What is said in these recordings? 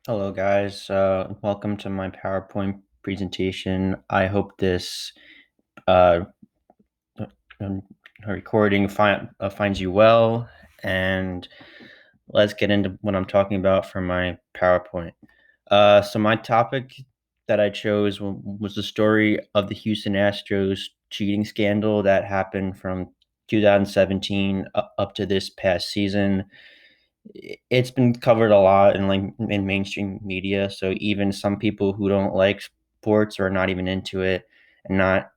Hello, guys. Welcome to my PowerPoint presentation. I hope this uh, um, recording finds you well, and let's get into what I'm talking about for my PowerPoint. So my topic that I chose was the story of the Houston Astros cheating scandal that happened from 2017 up to this past season. It's been covered a lot in mainstream media, so even some people who don't like sports or are not even into it and not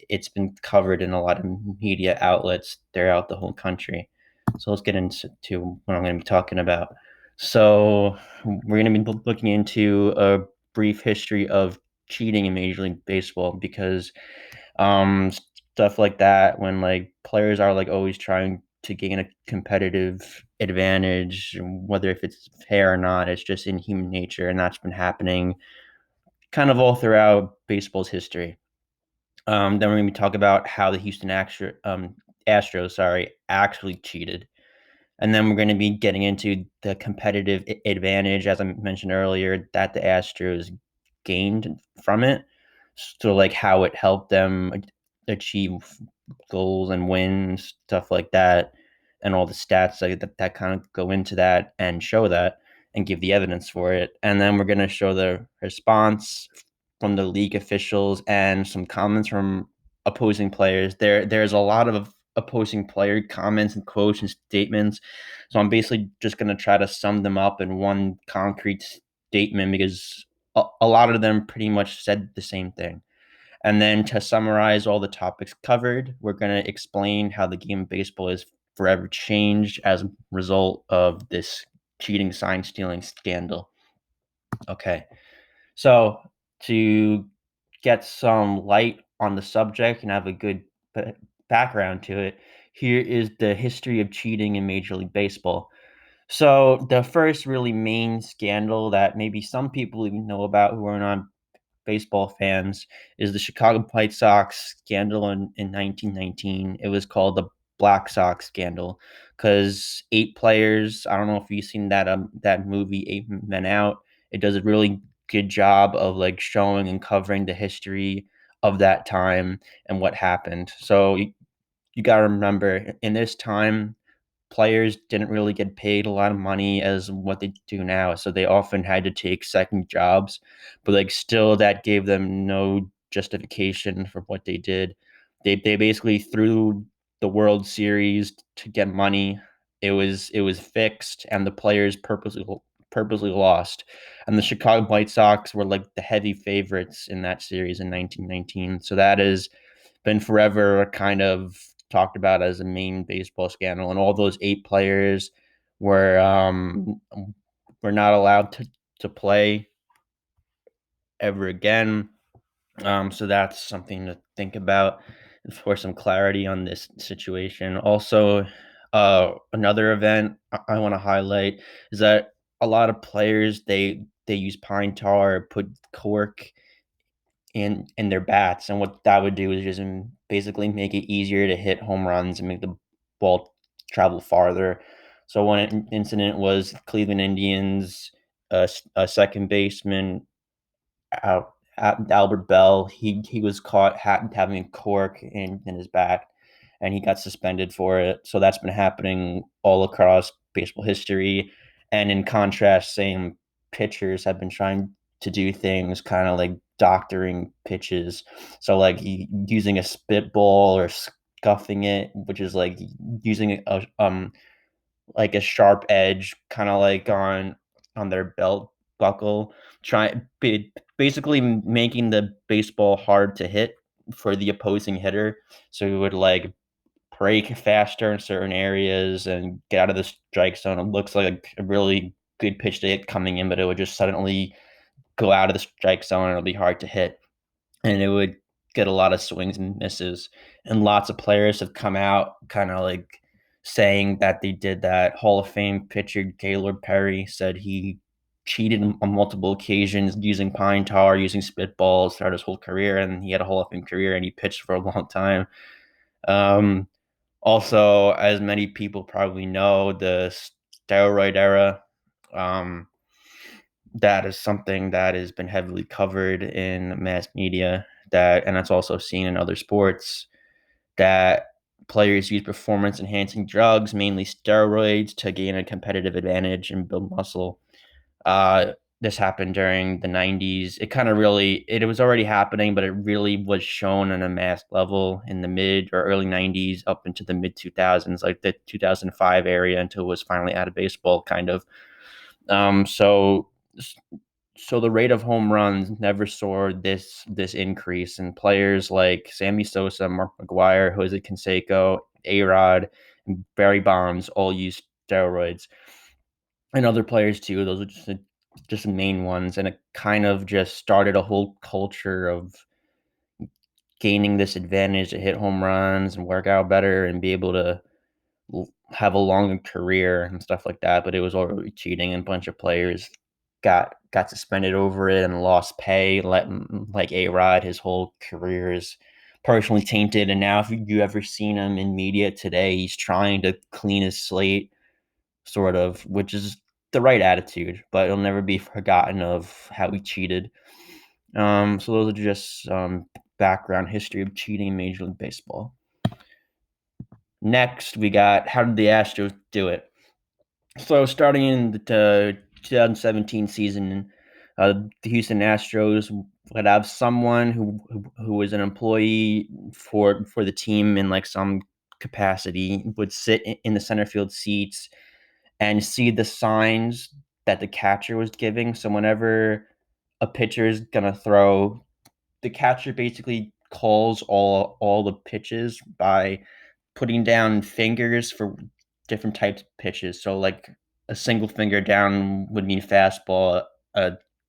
it's been covered in a lot of media outlets throughout the whole country. So let's get into what I'm going to be talking about. So we're going to be looking into a brief history of cheating in Major League Baseball because stuff like that when like players are like always trying to gain a competitive advantage, whether if it's fair or not, it's just in human nature, and that's been happening kind of all throughout baseball's history. Then we're going to talk about how the Astros, sorry, actually cheated, and then we're going to be getting into the competitive advantage, as I mentioned earlier, that the Astros gained from it. So, like, how it helped them achieve goals and wins, stuff like that, and all the stats that kind of go into that and show that and give the evidence for it. And then we're going to show the response from the league officials and some comments from opposing players. There's a lot of opposing player comments and quotes and statements. So I'm basically just going to try to sum them up in one concrete statement because a lot of them pretty much said the same thing. And then to summarize all the topics covered, we're going to explain how the game of baseball is forever changed as a result of this cheating sign stealing scandal. Okay. So, to get some light on the subject and have a good background to it, here is the history of cheating in Major League Baseball. So, the first really main scandal that maybe some people even know about who are not baseball fans is the Chicago White Sox scandal in 1919. It was called the Black Sox scandal because eight players. I don't know if you've seen that movie Eight Men Out. It does a really good job of like showing and covering the history of that time and what happened. So you got to remember in this time players didn't really get paid a lot of money as what they do now, so they often had to take second jobs, but like still that gave them no justification for what they did. They basically threw the World Series to get money. It was fixed, and the players purposely lost. And the Chicago White Sox were like the heavy favorites in that series in 1919. So that has been forever kind of talked about as a main baseball scandal, and all those eight players were were not allowed to play ever again. So that's something to think about for some clarity on this situation. Also, another event I want to highlight is that a lot of players they use pine tar, put cork in their bats, and what that would do is just basically make it easier to hit home runs and make the ball travel farther. So one incident was Cleveland Indians, a second baseman, Al Albert Bell, he was caught having a cork in his back, and he got suspended for it. So that's been happening all across baseball history. And in contrast, same pitchers have been trying to do things kind of like doctoring pitches. So like using a spitball or scuffing it, which is like using a like a sharp edge, kind of like on their belt buckle, basically making the baseball hard to hit for the opposing hitter. So it would like break faster in certain areas and get out of the strike zone. It looks like a really good pitch to hit coming in, but it would just suddenly go out of the strike zone and it'll be hard to hit, and it would get a lot of swings and misses. And lots of players have come out kind of like saying that they did that. Hall of Fame pitcher Gaylord Perry said he cheated on multiple occasions using pine tar, using spitballs throughout his whole career, and he had a Hall of Fame career and he pitched for a long time. Um, Also, as many people probably know, the steroid era. Um, that is something that has been heavily covered in mass media, that and that's also seen in other sports, that players use performance enhancing drugs, mainly steroids, to gain a competitive advantage and build muscle. Uh, this happened during the 90s. It kind of really, it was already happening, but it really was shown on a mass level in the mid or early 90s up into the mid 2000s, like the 2005 area, until it was finally out of baseball, kind of. Um, so so the rate of home runs never saw this increase, and players like Sammy Sosa, Mark McGwire, Jose Canseco, A-Rod, and Barry Bonds all used steroids, and other players too. Those are just the main ones, and it kind of just started a whole culture of gaining this advantage to hit home runs and work out better and be able to have a longer career and stuff like that. But it was already cheating, and a bunch of players got suspended over it and lost pay. Like A Rod, his whole career is personally tainted. And now, if you ever seen him in media today, he's trying to clean his slate, sort of, which is the right attitude. But it'll never be forgotten of how he cheated. So those are just background history of cheating in Major League Baseball. Next, we got how did the Astros do it? So starting in the 2017 season, the Houston Astros would have someone who was an employee for the team in like some capacity, would sit in the center field seats and see the signs that the catcher was giving. So whenever a pitcher is gonna throw, the catcher basically calls all the pitches by putting down fingers for different types of pitches. So like a single finger down would mean fastball,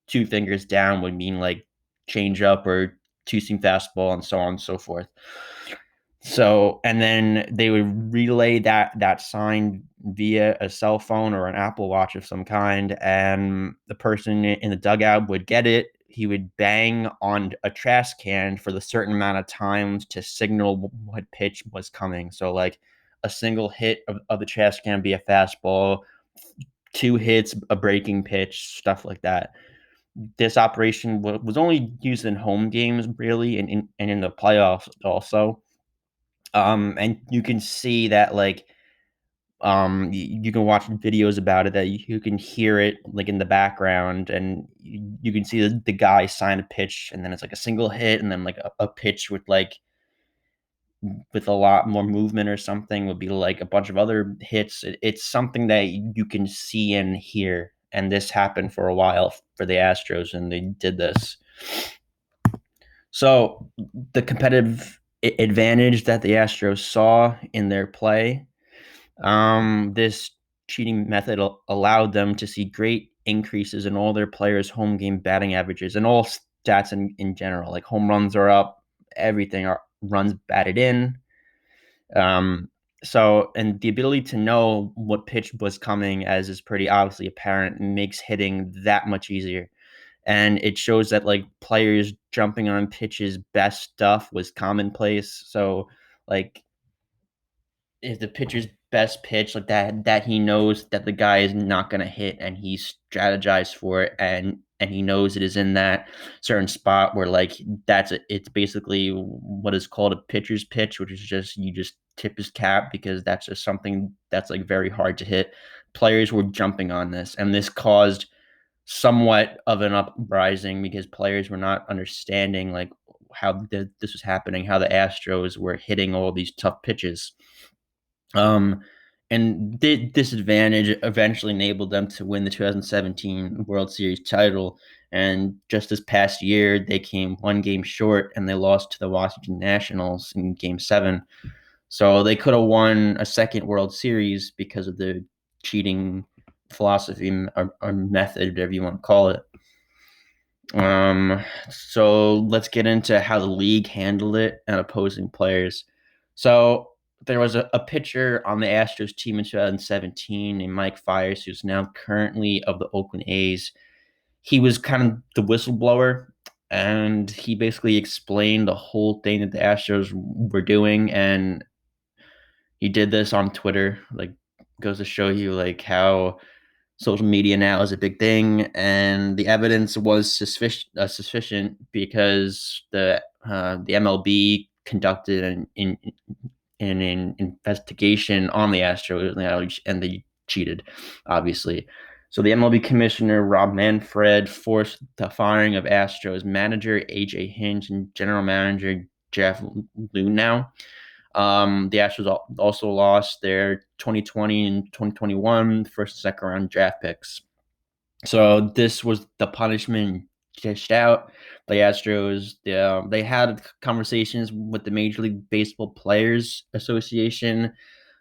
two fingers down would mean like change up or two seam fastball, and so on and so forth. So, and then they would relay that sign via a cell phone or an Apple Watch of some kind, and the person in the dugout would get it. He would bang on a trash can for the certain amount of times to signal what pitch was coming. So, like a single hit of the trash can be a fastball, two hits a breaking pitch, stuff like that. This operation was only used in home games, really, and in the playoffs also. And you can see that like you can watch videos about it, that you can hear it like in the background, and you can see the guy sign a pitch, and then it's like a single hit, and then like a pitch with a lot more movement or something would be like a bunch of other hits. It's something that you can see and hear, and this happened for a while for the Astros, and they did this. So the competitive advantage that the Astros saw in their play, this cheating method allowed them to see great increases in all their players' home game batting averages and all stats in general. Like home runs are up, everything are runs batted in. Um, so, and the ability to know what pitch was coming, as is pretty obviously apparent, makes hitting that much easier. And it shows that like players jumping on pitches best stuff was commonplace. So, like if the pitcher's best pitch, like that he knows that the guy is not going to hit, and he's strategized for it, and he knows it is in that certain spot where like it's basically what is called a pitcher's pitch, which is just you just tip his cap, because that's just something that's like very hard to hit. Players were jumping on this, and this caused somewhat of an uprising, because players were not understanding like how this was happening, how the Astros were hitting all these tough pitches. Um, and this advantage eventually enabled them to win the 2017 World Series title. And just this past year, they came one game short, and they lost to the Washington Nationals in Game 7. So they could have won a second World Series because of the cheating philosophy, or method, whatever you want to call it. So let's get into how the league handled it and opposing players. So there was a pitcher on the Astros team in 2017 named Mike Fiers, who's now currently of the Oakland A's. He was kind of the whistleblower, and he basically explained the whole thing that the Astros were doing, and he did this on Twitter. Like, goes to show you like how social media now is a big thing, and the evidence was sufficient because the MLB conducted an investigation on the Astros, and they cheated, obviously. So the MLB commissioner Rob Manfred forced the firing of Astros manager AJ Hinch and general manager Jeff Luhnow. The Astros also lost their 2020 and 2021 first and second round draft picks. So this was the punishment dished out. The Astros, they had conversations with the Major League Baseball Players Association.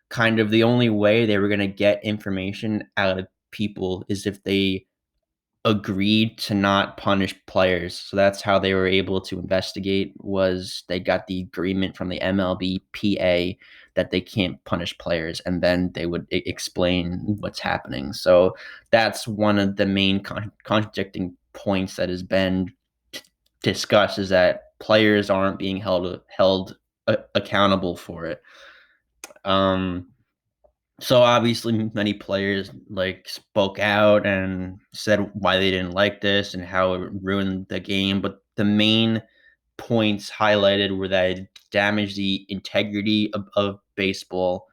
Kind of the only way they were going to get information out of people is if they agreed to not punish players. So that's how they were able to investigate, was they got the agreement from the MLBPA that they can't punish players, and then they would explain what's happening. So that's one of the main contradicting points that has been discussed, is that players aren't being held accountable for it. So obviously many players spoke out and said why they didn't like this and how it ruined the game. But the main points highlighted were that it damaged the integrity of baseball,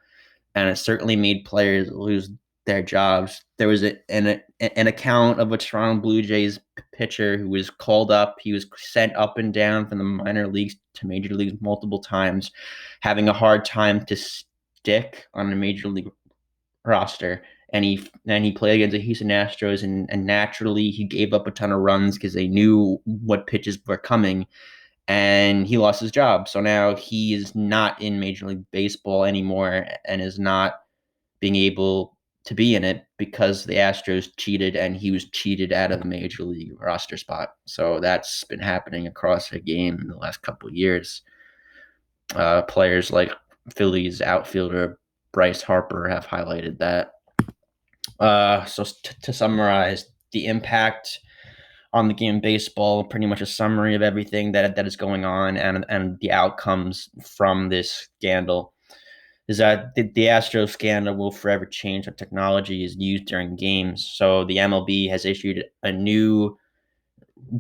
and it certainly made players lose their jobs. There was an account of a Toronto Blue Jays pitcher who was called up. He was sent up and down from the minor leagues to major leagues multiple times, having a hard time to stick on a major league roster. And he played against the Houston Astros, and naturally he gave up a ton of runs because they knew what pitches were coming, and he lost his job. So now he is not in Major League Baseball anymore and is not being able to be in it because the Astros cheated, and he was cheated out of a Major League roster spot. So that's been happening across the game in the last couple of years. Players like Phillies outfielder Bryce Harper have highlighted that. So to summarize, the impact on the game of baseball, pretty much a summary of everything that is going on, and the outcomes from this scandal, is that the Astro scandal will forever change how technology is used during games. So the MLB has issued a new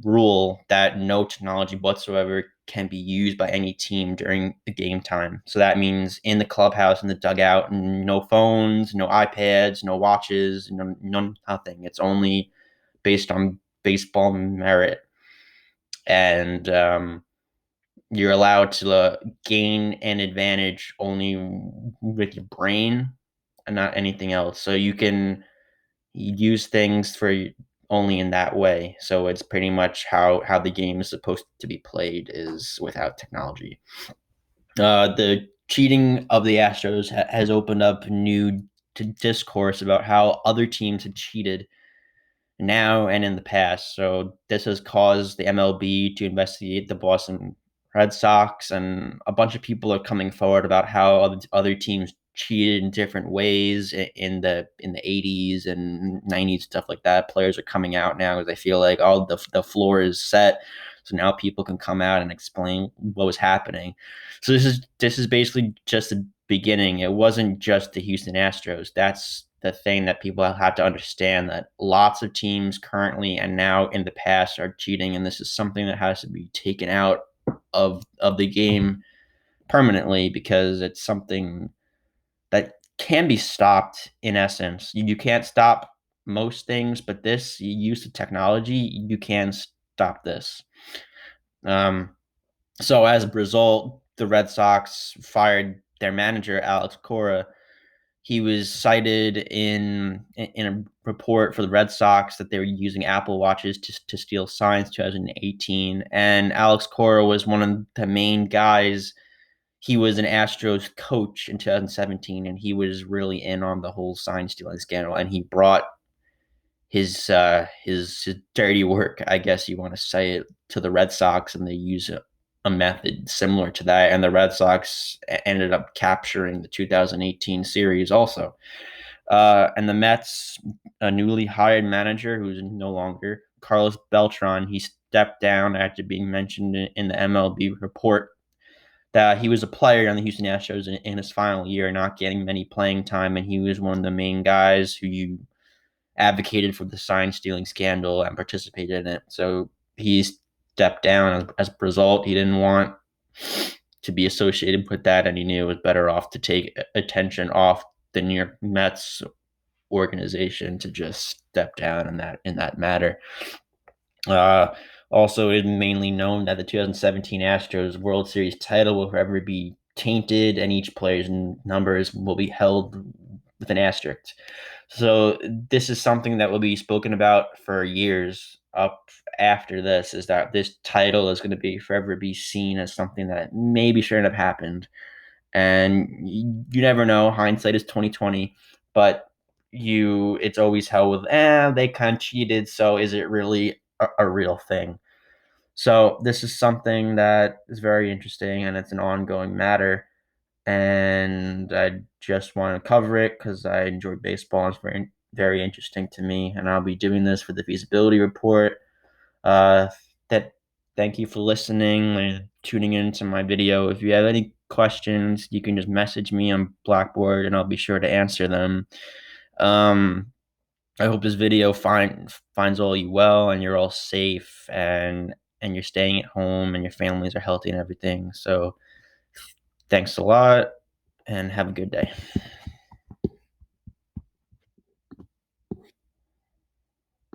rule that no technology whatsoever can be used by any team during the game time. So that means in the clubhouse, in the dugout, no phones, no iPads, no watches, nothing. It's only based on baseball merit. And you're allowed to gain an advantage only with your brain and not anything else. So you can use things for only in that way. So it's pretty much how the game is supposed to be played, is without technology. The cheating of the Astros has opened up new discourse about how other teams had cheated now and in the past. So this has caused the MLB to investigate the Boston Red Sox, and a bunch of people are coming forward about how other teams cheated in different ways in the 80s and 90s, stuff like that. Players are coming out now because they feel like, oh, the floor is set, so now people can come out and explain what was happening. So this is basically just the beginning. It wasn't just the Houston Astros. That's the thing that people have to understand, that lots of teams currently and now in the past are cheating, and this is something that has to be taken out of the game permanently, because it's something that can be stopped. In essence, you can't stop most things, but this, use of technology, you can stop this. So as a result, the Red Sox fired their manager Alex Cora. He was cited in a report for the Red Sox that they were using Apple Watches to steal signs 2018. And Alex Cora was one of the main guys. He was an Astros coach in 2017, and he was really in on the whole sign stealing scandal. And he brought his dirty work, I guess you want to say it, to the Red Sox, and they use a method similar to that. And the Red Sox ended up capturing the 2018 series also. And the Mets, a newly hired manager who's no longer Carlos Beltran, he stepped down after being mentioned in the MLB report that he was a player on the Houston Astros in his final year, not getting many playing time, and he was one of the main guys who you advocated for the sign stealing scandal and participated in it. So he stepped down as a result. He didn't want to be associated with that, and he knew it was better off to take attention off the New York Mets organization to just step down in that matter. Uh, Also, it's mainly known that the 2017 Astros World Series title will forever be tainted, and each player's numbers will be held with an asterisk. So this is something that will be spoken about for years up after this. Is that this title is going to be forever be seen as something that maybe shouldn't have happened, and you never know. Hindsight is 2020, but it's always held with they kind of cheated, so is it really a real thing? So this is something that is very interesting, and it's an ongoing matter, and I just want to cover it because I enjoy baseball. It's very interesting to me, and I'll be doing this for the feasibility report. uh that Thank you for listening and tuning into my video. If you have any questions, you can just message me on Blackboard and I'll be sure to answer them. um I hope this video finds all you well, and you're all safe, and you're staying at home, and your families are healthy and everything. So thanks a lot, and have a good day.